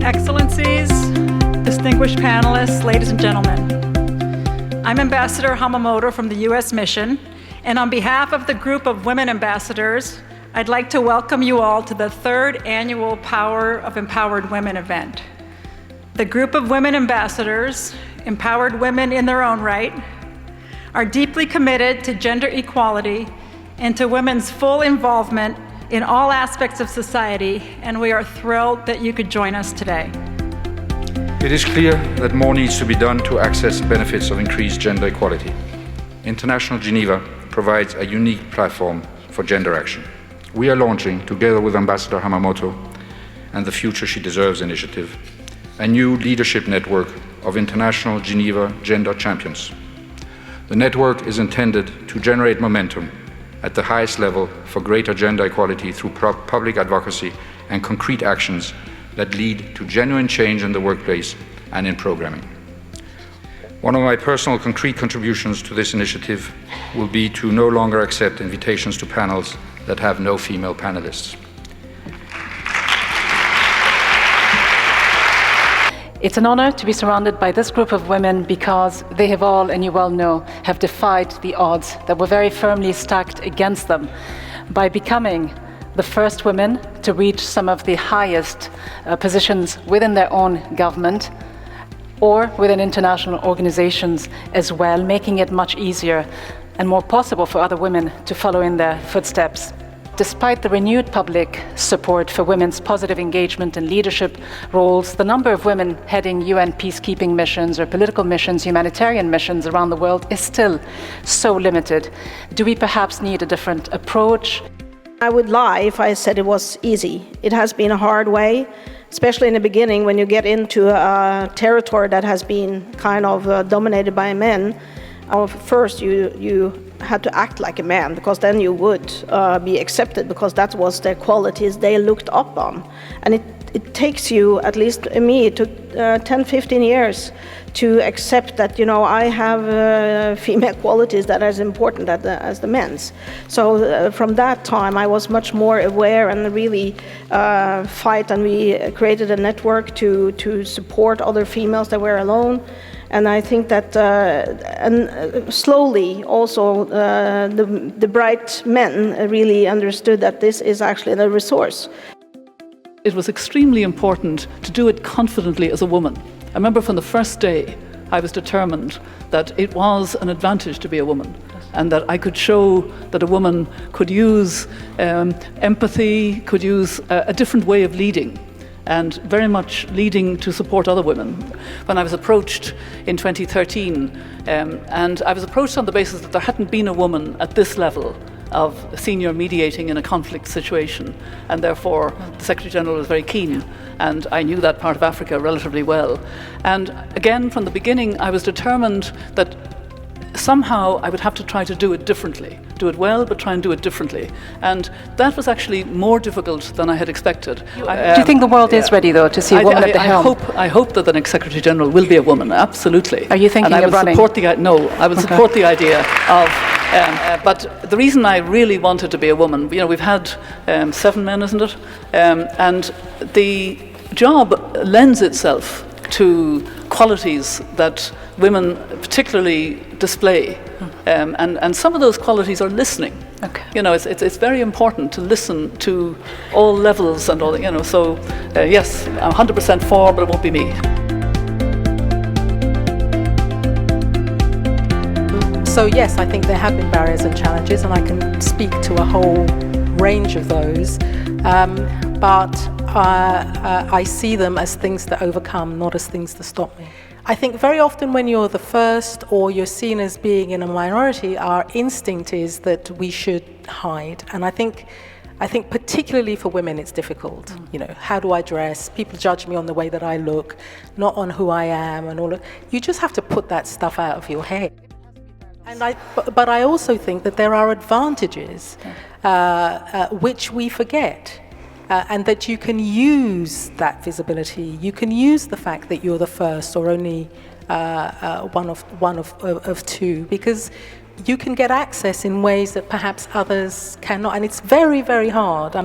Excellencies, distinguished panelists, ladies and gentlemen. I'm Ambassador Hamamoto from the U.S. Mission, and on behalf of the group of women ambassadors, I'd like to welcome you all to the third annual Power of Empowered Women event. The group of women ambassadors, empowered women in their own right, are deeply committed to gender equality and to women's full involvement in all aspects of society, and we are thrilled that you could join us today. It is clear that more needs to be done to access benefits of increased gender equality. International Geneva provides a unique platform for gender action. We are launching, together with Ambassador Hamamoto and the Future She Deserves initiative, a new leadership network of international Geneva gender champions. The network is intended to generate momentum at the highest level for greater gender equality through public advocacy and concrete actions that lead to genuine change in the workplace and in programming. One of my personal concrete contributions to this initiative will be to no longer accept invitations to panels that have no female panelists. It's an honor to be surrounded by this group of women because they have all, and you well know, have defied the odds that were very firmly stacked against them by becoming the first women to reach some of the highest positions within their own government or within international organizations as well, making it much easier and more possible for other women to follow in their footsteps. Despite the renewed public support for women's positive engagement and leadership roles, the number of women heading UN peacekeeping missions or political missions, humanitarian missions around the world is still so limited. Do we perhaps need a different approach? I would lie if I said it was easy. It has been a hard way, especially in the beginning when you get into a territory that has been kind of dominated by men. First, you had to act like a man, because then you would be accepted, because that was the qualities they looked up on. And it takes you, at least me, it took 10, 15 years to accept that, you know, I have female qualities that are as important as the men's. So from that time, I was much more aware and really fight, and we created a network to support other females that were alone. And I think that and slowly also the bright men really understood that this is actually a resource. It was extremely important to do it confidently as a woman. I remember from the first day I was determined that it was an advantage to be a woman, and that I could show that a woman could use empathy, could use a different way of leading, and very much leading to support other women. When I was approached in 2013, and I was approached on the basis that there hadn't been a woman at this level of senior mediating in a conflict situation, and therefore the Secretary General was very keen, and I knew that part of Africa relatively well. And again, from the beginning, I was determined that somehow I would have to try to do it differently. Do it well, but try and do it differently. And that was actually more difficult than I had expected. Do you think the world is ready, though, to see a woman at the helm? I hope that the next Secretary General will be a woman, absolutely. Are you thinking of running? I would support the idea of... but the reason I really wanted to be a woman, you know, we've had 7 men, isn't it? And the job lends itself to qualities that women particularly display, and some of those qualities are listening. Okay. You know, it's very important to listen to all levels and all. You know, so yes, I'm 100% for, but it won't be me. So yes, I think there have been barriers and challenges, and I can speak to a whole range of those. But I see them as things to overcome, not as things to stop me. I think very often when you're the first, or you're seen as being in a minority, our instinct is that we should hide. And I think particularly for women it's difficult. You know, how do I dress? People judge me on the way that I look, not on who I am, and all of. You just have to put that stuff out of your head. And but I also think that there are advantages which we forget. And that you can use that visibility. You can use the fact that you're the first or only one of two, because you can get access in ways that perhaps others cannot, and it's very, very hard.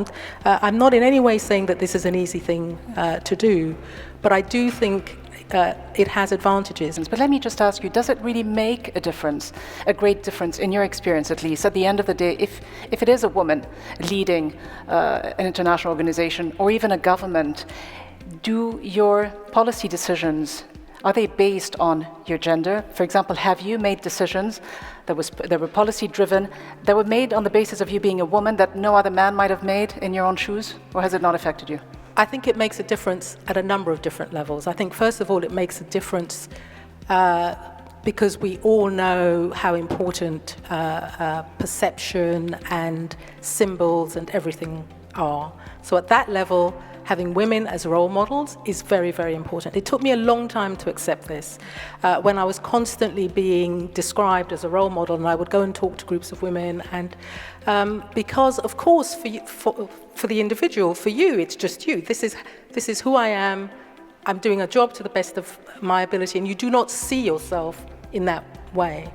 I'm not in any way saying that this is an easy thing to do, but I do think it has advantages. But let me just ask you, does it really make a difference, a great difference, in your experience at least, at the end of the day, if it is a woman leading an international organization or even a government, do your policy decisions, are they based on your gender? For example, have you made decisions that were policy-driven, that were made on the basis of you being a woman that no other man might have made in your own shoes? Or has it not affected you? I think it makes a difference at a number of different levels. I think, first of all, it makes a difference because we all know how important perception and symbols and everything are. So at that level, having women as role models is very, very important. It took me a long time to accept this. When I was constantly being described as a role model, and I would go and talk to groups of women, and because, of course, for the individual, for you, it's just you. This is who I am. I'm doing a job to the best of my ability, and you do not see yourself in that way.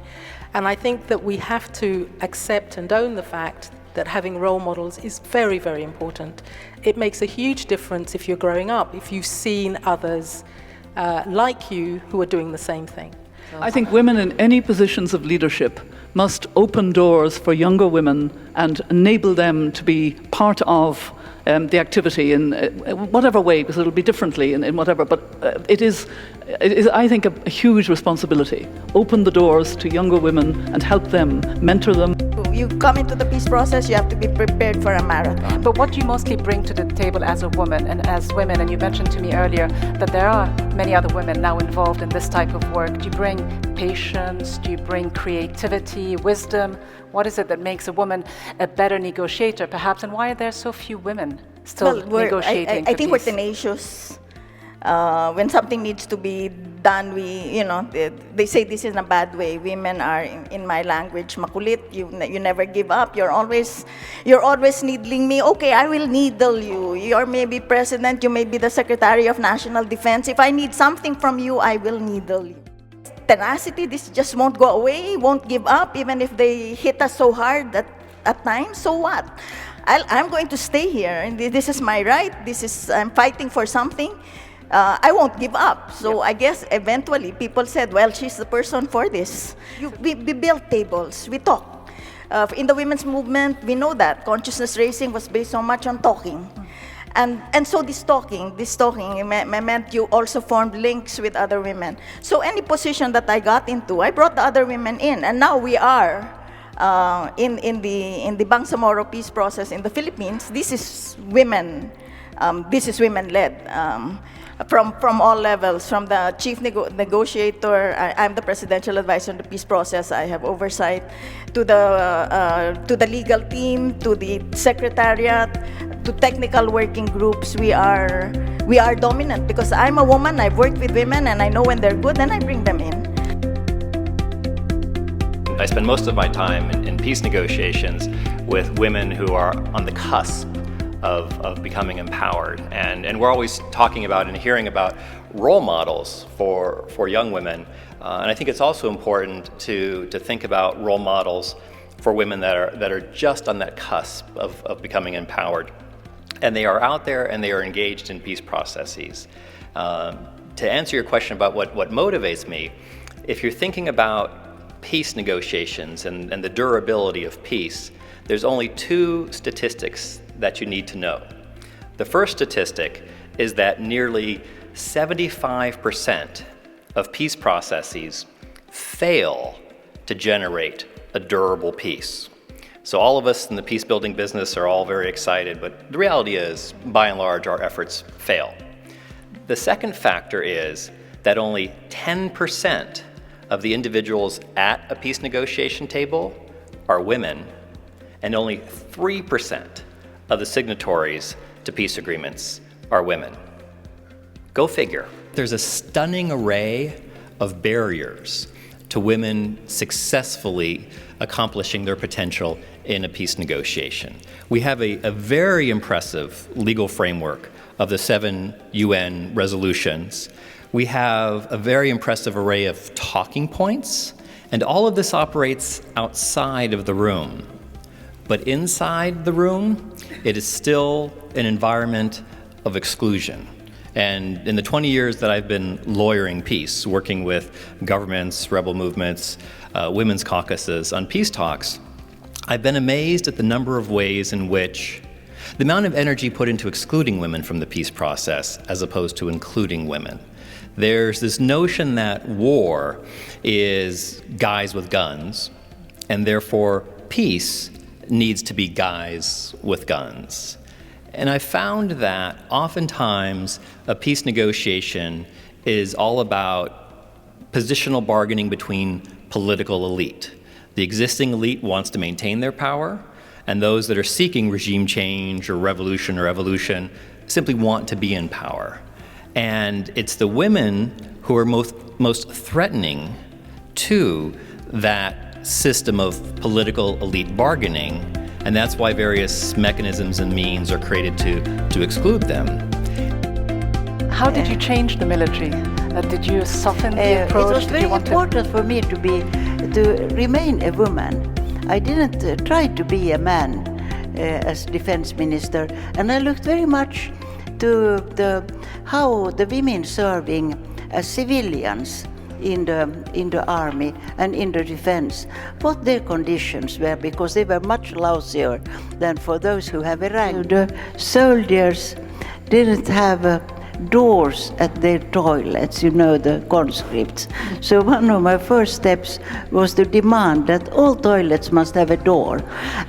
And I think that we have to accept and own the fact that having role models is very, very important. It makes a huge difference if you're growing up, if you've seen others like you who are doing the same thing. I think women in any positions of leadership must open doors for younger women and enable them to be part of the activity in whatever way, because it'll be differently in whatever, but it is, I think, a huge responsibility. Open the doors to younger women and help them, mentor them. You come into the peace process, you have to be prepared for a marathon. But what do you mostly bring to the table as a woman and as women? And you mentioned to me earlier that there are many other women now involved in this type of work. Do you bring patience? Do you bring creativity, wisdom? What is it that makes a woman a better negotiator, perhaps? And why are there so few women still negotiating? I think peace? we're tenacious. When something needs to be done, they say this in a bad way. Women are, in my language, makulit. You never give up. You're always needling me. Okay, I will needle you. You're maybe president. You may be the Secretary of National Defense. If I need something from you, I will needle you. Tenacity. This just won't go away. Won't give up, even if they hit us so hard at times. So what? I'm going to stay here, and this is my right. I'm fighting for something. I won't give up. So I guess eventually people said, well, she's the person for this. We built tables, we talk. In the women's movement, we know that consciousness raising was based so much on talking. And so this talking meant you also formed links with other women. So any position that I got into, I brought the other women in. And now we are in the Bangsamoro peace process in the Philippines. This is women. This is women-led. From all levels, from the chief negotiator, I'm the presidential advisor on the peace process. I have oversight to the legal team, to the secretariat, to technical working groups. We are dominant because I'm a woman. I've worked with women, and I know when they're good, and I bring them in. I spend most of my time in peace negotiations with women who are on the cusp of becoming empowered. And we're always talking about and hearing about role models for young women. And I think it's also important to think about role models for women that are just on that cusp of becoming empowered. And they are out there and they are engaged in peace processes. To answer your question about what motivates me, if you're thinking about peace negotiations and the durability of peace, there's only two statistics that you need to know. The first statistic is that nearly 75% of peace processes fail to generate a durable peace. So all of us in the peace building business are all very excited, but the reality is, by and large, our efforts fail. The second factor is that only 10% of the individuals at a peace negotiation table are women, and only 3% of the signatories to peace agreements are women. Go figure. There's a stunning array of barriers to women successfully accomplishing their potential in a peace negotiation. We have a very impressive legal framework of the 7 UN resolutions. We have a very impressive array of talking points And all of this operates outside of the room. But inside the room, it is still an environment of exclusion. And in the 20 years that I've been lawyering peace, working with governments, rebel movements, women's caucuses on peace talks, I've been amazed at the number of ways in which the amount of energy put into excluding women from the peace process as opposed to including women. There's this notion that war is guys with guns, and therefore peace needs to be guys with guns. And I found that oftentimes a peace negotiation is all about positional bargaining between political elite. The existing elite wants to maintain their power, and those that are seeking regime change or revolution or evolution simply want to be in power. And it's the women who are most threatening to that system of political elite bargaining, and that's why various mechanisms and means are created to exclude them. How did you change the military? Did you soften the approach? It was very important for me to remain a woman. I didn't try to be a man as defense minister, and I looked very much to how the women serving as civilians in the army and in the defense, what their conditions were, because they were much lousier than for those who have a rank. The soldiers didn't have doors at their toilets, the conscripts. So one of my first steps was to demand that all toilets must have a door.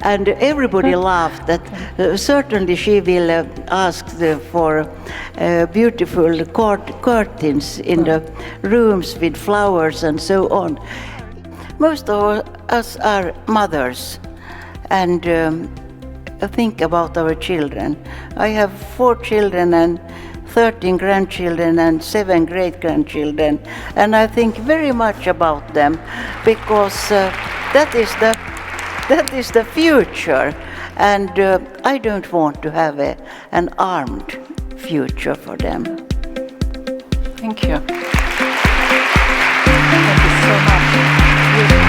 And everybody laughed that certainly she will ask for beautiful curtains in the rooms with flowers and so on. Most of us are mothers, and think about our children. I have 4 children and 13 grandchildren and 7 great-grandchildren, and I think very much about them, because that is the future, and I don't want to have an armed future for them. Thank you. Thank you so much.